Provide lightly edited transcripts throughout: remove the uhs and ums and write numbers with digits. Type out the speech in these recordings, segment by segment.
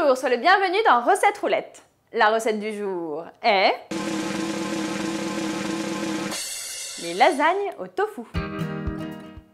Bonjour, sois le bienvenu dans Recette Roulette. La recette du jour est les lasagnes au tofu.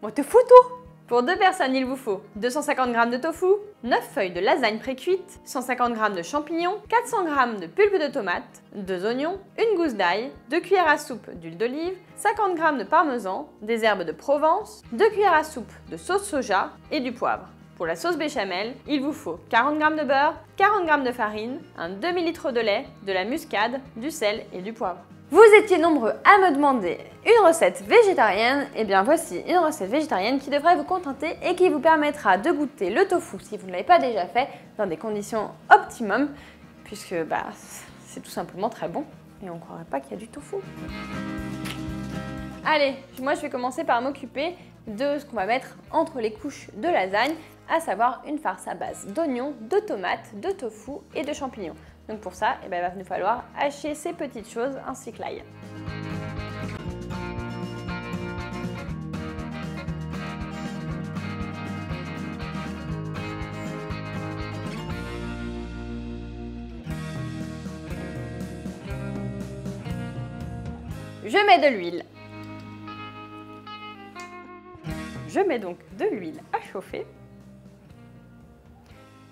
Au tofu tout. Pour 2 personnes, il vous faut 250 g de tofu, 9 feuilles de lasagne pré-cuite, 150 g de champignons, 400 g de pulpe de tomate, 2 oignons, une gousse d'ail, 2 cuillères à soupe d'huile d'olive, 50 g de parmesan, des herbes de Provence, 2 cuillères à soupe de sauce soja et du poivre. Pour la sauce béchamel, il vous faut 40 g de beurre, 40 g de farine, un demi-litre de lait, de la muscade, du sel et du poivre. Vous étiez nombreux à me demander une recette végétarienne, et bien voici une recette végétarienne qui devrait vous contenter et qui vous permettra de goûter le tofu si vous ne l'avez pas déjà fait dans des conditions optimum, puisque c'est tout simplement très bon et on ne croirait pas qu'il y a du tofu. Allez, moi je vais commencer par m'occuper de ce qu'on va mettre entre les couches de lasagne, à savoir une farce à base d'oignons, de tomates, de tofu et de champignons. Donc pour ça, il va nous falloir hacher ces petites choses ainsi que l'ail. Je mets de l'huile. Je mets donc de l'huile à chauffer.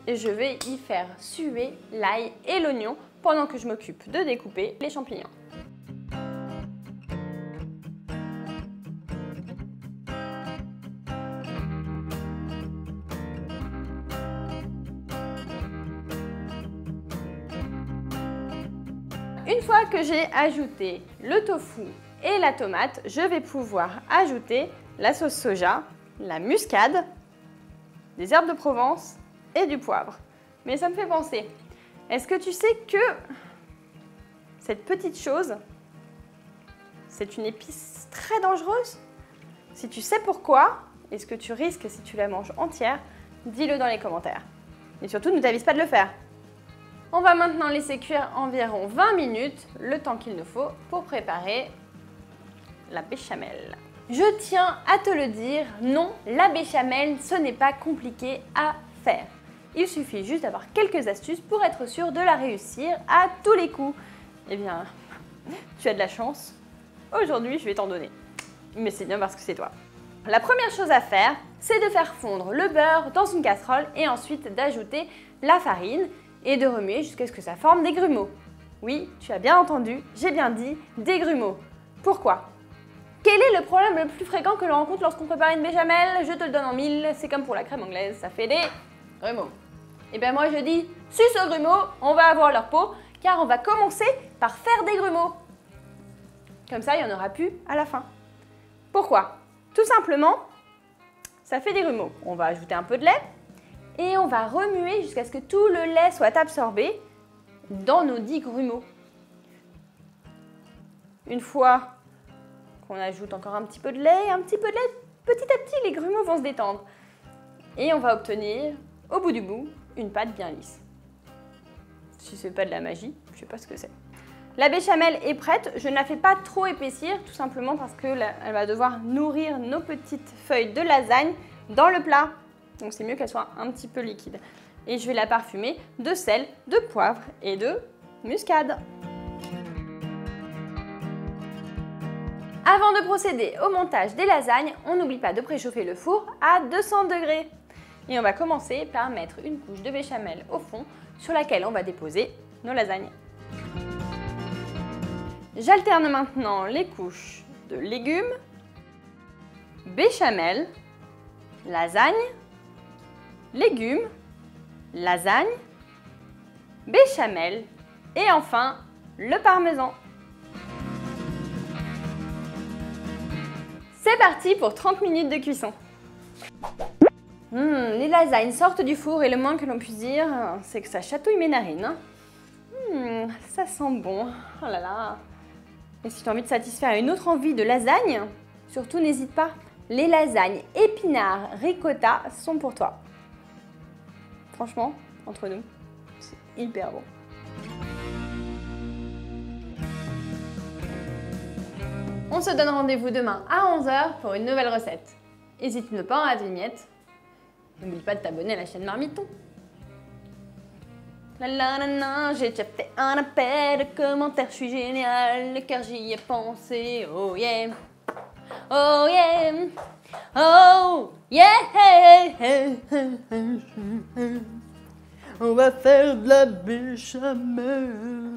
Et je vais y faire suer l'ail et l'oignon pendant que je m'occupe de découper les champignons. Une fois que j'ai ajouté le tofu et la tomate, je vais pouvoir ajouter la sauce soja, la muscade, des herbes de Provence et du poivre. Mais ça me fait penser, est-ce que tu sais que cette petite chose, c'est une épice très dangereuse? Si tu sais pourquoi, et ce que tu risques si tu la manges entière, dis-le dans les commentaires. Et surtout, ne t'avise pas de le faire. On va maintenant laisser cuire environ 20 minutes, le temps qu'il nous faut pour préparer la béchamel. Je tiens à te le dire, non, la béchamel, ce n'est pas compliqué à faire. Il suffit juste d'avoir quelques astuces pour être sûr de la réussir à tous les coups. Eh bien, tu as de la chance. Aujourd'hui, je vais t'en donner. Mais c'est bien parce que c'est toi. La première chose à faire, c'est de faire fondre le beurre dans une casserole et ensuite d'ajouter la farine et de remuer jusqu'à ce que ça forme des grumeaux. Oui, tu as bien entendu, j'ai bien dit des grumeaux. Pourquoi ? Quel est le problème le plus fréquent que l'on rencontre lorsqu'on prépare une béchamel? Je te le donne en 1000, c'est comme pour la crème anglaise, ça fait des grumeaux. Et bien moi je dis, suce aux grumeaux, on va avoir leur peau, car on va commencer par faire des grumeaux. Comme ça, il n'y en aura plus à la fin. Pourquoi? Tout simplement, ça fait des grumeaux. On va ajouter un peu de lait et on va remuer jusqu'à ce que tout le lait soit absorbé dans nos 10 grumeaux. Une fois qu'on ajoute encore un petit peu de lait, petit à petit les grumeaux vont se détendre. Et on va obtenir, au bout du bout, une pâte bien lisse. Si c'est pas de la magie, je sais pas ce que c'est. La béchamel est prête, je ne la fais pas trop épaissir, tout simplement parce qu'elle va devoir nourrir nos petites feuilles de lasagne dans le plat. Donc c'est mieux qu'elle soit un petit peu liquide. Et je vais la parfumer de sel, de poivre et de muscade. Avant de procéder au montage des lasagnes, on n'oublie pas de préchauffer le four à 200 degrés. Et on va commencer par mettre une couche de béchamel au fond sur laquelle on va déposer nos lasagnes. J'alterne maintenant les couches de légumes, béchamel, lasagne, légumes, lasagne, béchamel et enfin le parmesan. C'est parti pour 30 minutes de cuisson. Les lasagnes sortent du four et le moins que l'on puisse dire, c'est que ça chatouille mes narines. Ça sent bon. Oh là là. Et si tu as envie de satisfaire une autre envie de lasagne, surtout n'hésite pas. Les lasagnes épinards ricotta sont pour toi. Franchement, entre nous, c'est hyper bon. On se donne rendez-vous demain à 11 h pour une nouvelle recette. Et si tu ne veux pas en rater une miette, n'oublie pas de t'abonner à la chaîne Marmiton. La la la la, j'ai déjà fait un appel de commentaires, je suis génial, car j'y ai pensé, oh yeah. Oh yeah. Oh yeah. On va faire de la béchamel.